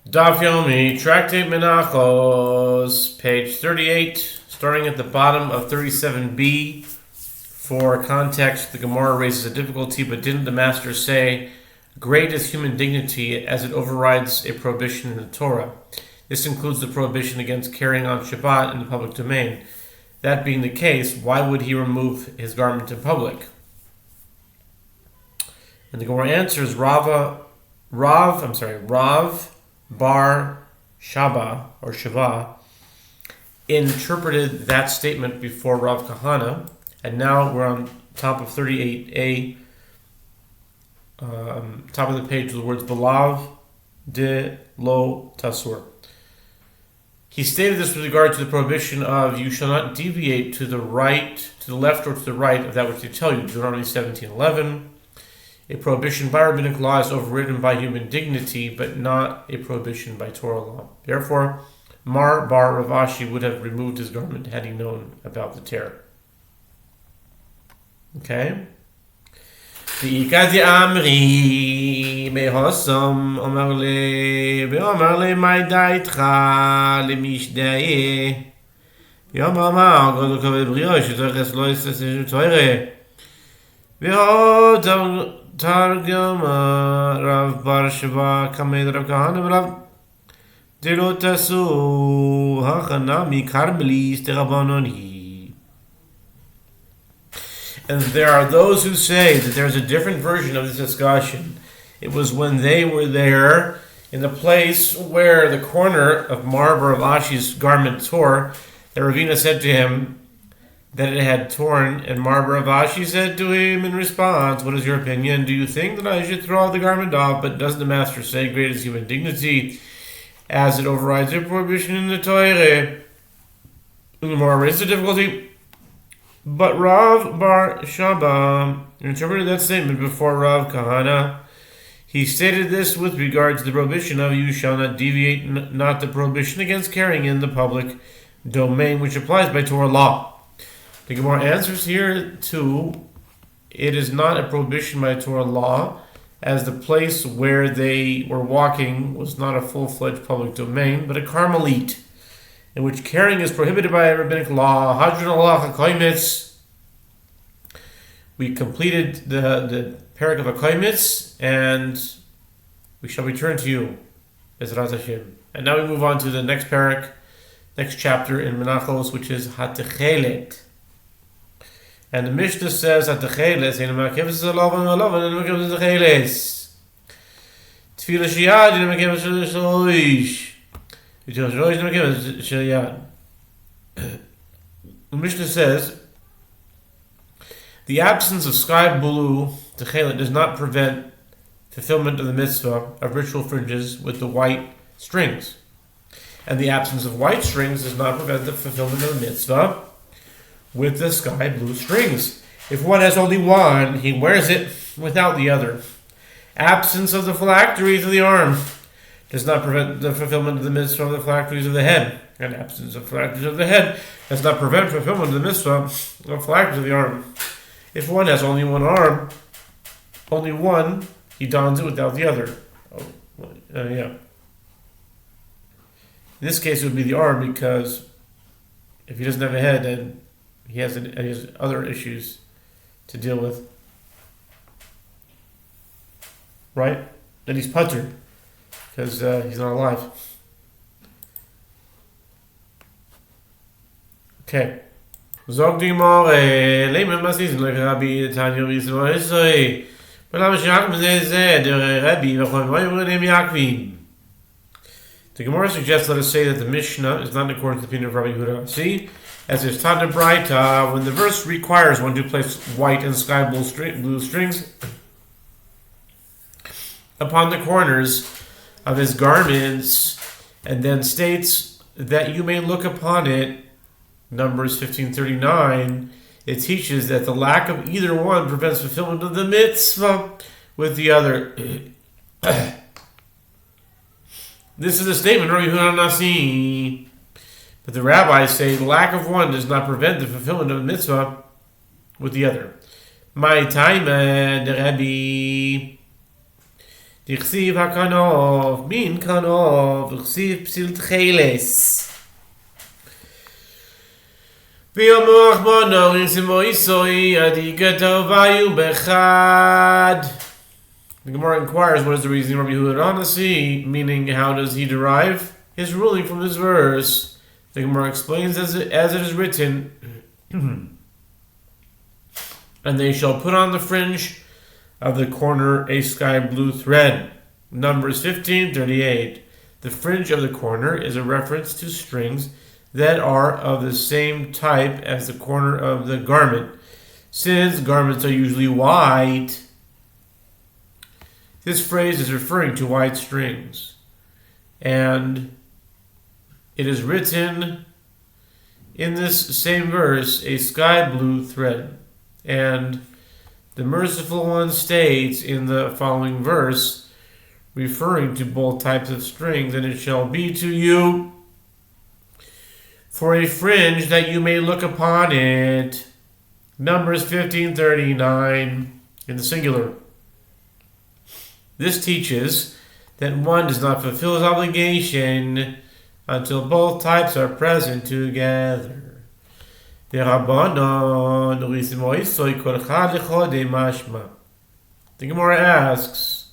Daf Yomi, Tractate Menachot, page 38, starting at the bottom of 37b. For context, the Gemara raises a difficulty, but didn't the master say, "Great is human dignity as it overrides a prohibition in the Torah"? This includes the prohibition against carrying on Shabbat in the public domain. That being the case, why would he remove his garment in public? And the Gemara answers, Rav Bar Shaba or Shava interpreted that statement before Rav Kahana, and now we're on top of 38a, top of the page with the words Balav de lo tasur. He stated this with regard to the prohibition of you shall not deviate to the right, to the left or to the right of that which they tell you, Deuteronomy 17:11. A prohibition by rabbinic law is overridden by human dignity, but not a prohibition by Torah law. Therefore, Mar Bar Rav Ashi would have removed his garment had he known about the tear. Okay? V'ikadi amri mehosam omar le ve'omar le ma'ida itcha lemishda'eh ve'omar ma godol kaved brio shetorches lo yisese toire ve'od Targum Rav Bar Shava Kamed Rav Kahana Rav Delo Tasu Hachanami Karmelis Terabanoni. And there are those who say that there's a different version of this discussion. It was when they were there in the place where the corner of Mar Bar Ashi's garment tore, that Ravina said to him that it had torn, and Mar Bar Ashi said to him in response, "What is your opinion? Do you think that I should throw the garment off? But doesn't the master say, great is human dignity, as it overrides a prohibition in the Torah?" The Gemara raised the difficulty, but Rav Bar Shaba interpreted that statement before Rav Kahana. He stated this with regard to the prohibition of you shall not deviate, not the prohibition against carrying in the public domain, which applies by Torah law. The Gemara answers here too, it is not a prohibition by Torah law, as the place where they were walking was not a full-fledged public domain, but a Carmelite, in which carrying is prohibited by rabbinic law. Hadron Allah HaKoimitz. We completed the parak of HaKoimitz, and we shall return to you, Bezrat Hashem. And now we move on to the next parak, next chapter in Menachos, which is Hatechelet. And the Mishnah says that the Cheles, in the Makevs is a love and the Makevs is a Cheles. Tefillah Shiyad, in the Makevs is a Shaloish. Shaloish, in the Makevs is a Shiyad. The Mishnah says, the absence of sky blue, the Chelet, does not prevent fulfillment of the mitzvah of ritual fringes with the white strings. And the absence of white strings does not prevent the fulfillment of the mitzvah with the sky blue strings. If one has only one, he wears it without the other. Absence of the phylacteries of the arm does not prevent the fulfillment of the mitzvah of the phylacteries of the head. And absence of phylacteries of the head does not prevent fulfillment of the mitzvah of phylacteries of the arm. If one has only one arm, only one, he dons it without the other. In this case, it would be the arm, because if he doesn't have a head, then he has other issues to deal with. Right? Then he's putter, because he's not alive. Okay. Zog di more, leimen masisen like Rabbi Tanya Yisrael. But I'm shocked with this, the Rabbi, the Gemara suggests, let us say, that the Mishnah is not in accordance with the opinion of Rabbi Yehuda. See, as is taught in Braita, when the verse requires one to place white and sky blue strings upon the corners of his garments, and then states that you may look upon it, Numbers 15:39, it teaches that the lack of either one prevents fulfillment of the mitzvah with the other. This is a statement, Rabbi Yehuda Nasi. But the rabbis say the lack of one does not prevent the fulfillment of the mitzvah with the other. My time, the Rabbi. Dichsiv hakanov, min kanov, dichsiv psil tcheles. V'yomu achbono, nisimo isoi, adigato vayu bechad. The Gemara inquires, what is the reason Rabbi Yehuda Anasi, meaning how does he derive his ruling from this verse? The Gemara explains as it is written, and they shall put on the fringe of the corner a sky blue thread. Numbers 15:38. The fringe of the corner is a reference to strings that are of the same type as the corner of the garment. Since garments are usually white, this phrase is referring to white strings. And it is written in this same verse, a sky blue thread. And the merciful one states in the following verse, referring to both types of strings, and it shall be to you for a fringe that you may look upon it. Numbers 15:39 in the singular. This teaches that one does not fulfill his obligation until both types are present together. The Gemara asks,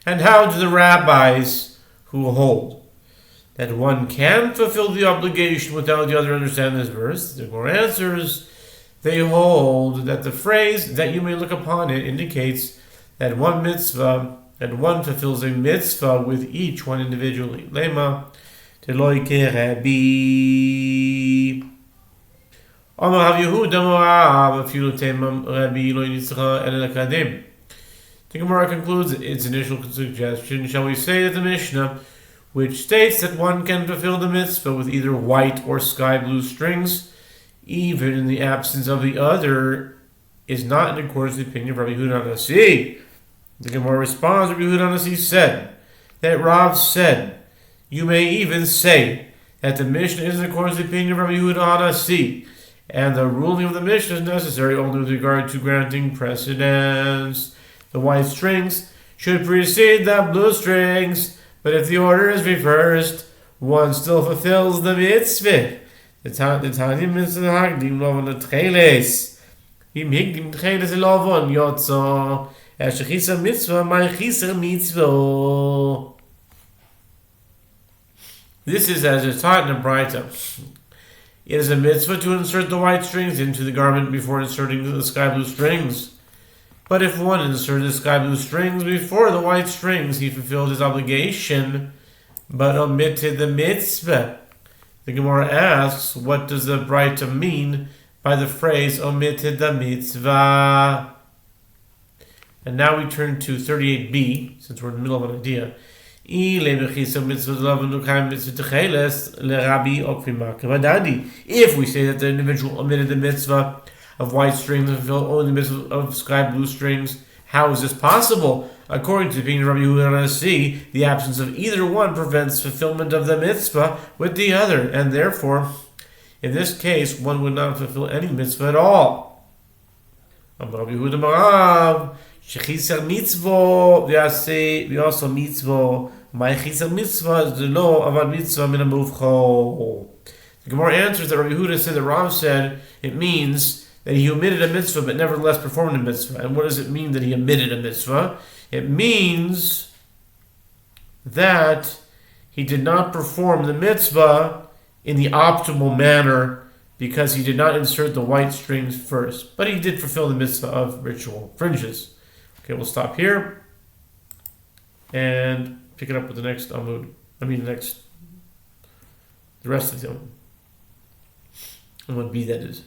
and how do the rabbis who hold that one can fulfill the obligation without the other understand this verse? The Gemara answers, they hold that the phrase that you may look upon it indicates that one mitzvah and one fulfills a mitzvah with each one individually. Lema teloi kerebi. Amar Rav Yehuda Moab afilu temam Rabbi lo yitzcha el kadem. The Gemara concludes its initial suggestion. Shall we say that the Mishnah, which states that one can fulfill the mitzvah with either white or sky blue strings, even in the absence of the other, is not in accordance with the opinion of Rabbi Yehuda Nasi? The Gemara responds, Rabbi Yehuda Nasi said that Rav said, you may even say that the Mishnah is in accordance with the opinion of Rabbi Yehuda Nasi, and the ruling of the Mishnah is necessary only with regard to granting precedence. The white strings should precede the blue strings, but if the order is reversed, one still fulfills the mitzvah. The Tanya mitzvah hagdim lovon l'tcheles. Im higdim t'cheles lovon yotzo. Eshechisa mitzvah my chisa mitzvah. This is as it's taught in the Braita. It is a mitzvah to insert the white strings into the garment before inserting the sky blue strings. But if one inserted the sky blue strings before the white strings, he fulfilled his obligation, but omitted the mitzvah. The Gemara asks, what does the Braita mean by the phrase omitted the mitzvah? And now we turn to 38b, since we're in the middle of an idea. If we say that the individual omitted the mitzvah of white strings and fulfilled only the mitzvah of sky blue strings, how is this possible? According to the opinion of Rabbi Yehuda Nasi, the absence of either one prevents fulfillment of the mitzvah with the other, and therefore, in this case, one would not fulfill any mitzvah at all. Rabbi Yehuda Marav, Shechisar mitzvah, we also mitzvah. My chisar mitzvah is the law of a mitzvah min amuvcho. The Gemara answers that Rabbi Yehuda said that Rav said it means that he omitted a mitzvah but nevertheless performed a mitzvah. And what does it mean that he omitted a mitzvah? It means that he did not perform the mitzvah in the optimal manner because he did not insert the white strings first. But he did fulfill the mitzvah of ritual fringes. Okay, we'll stop here and pick it up with the next Amud. The rest of the Amud. And what B that is.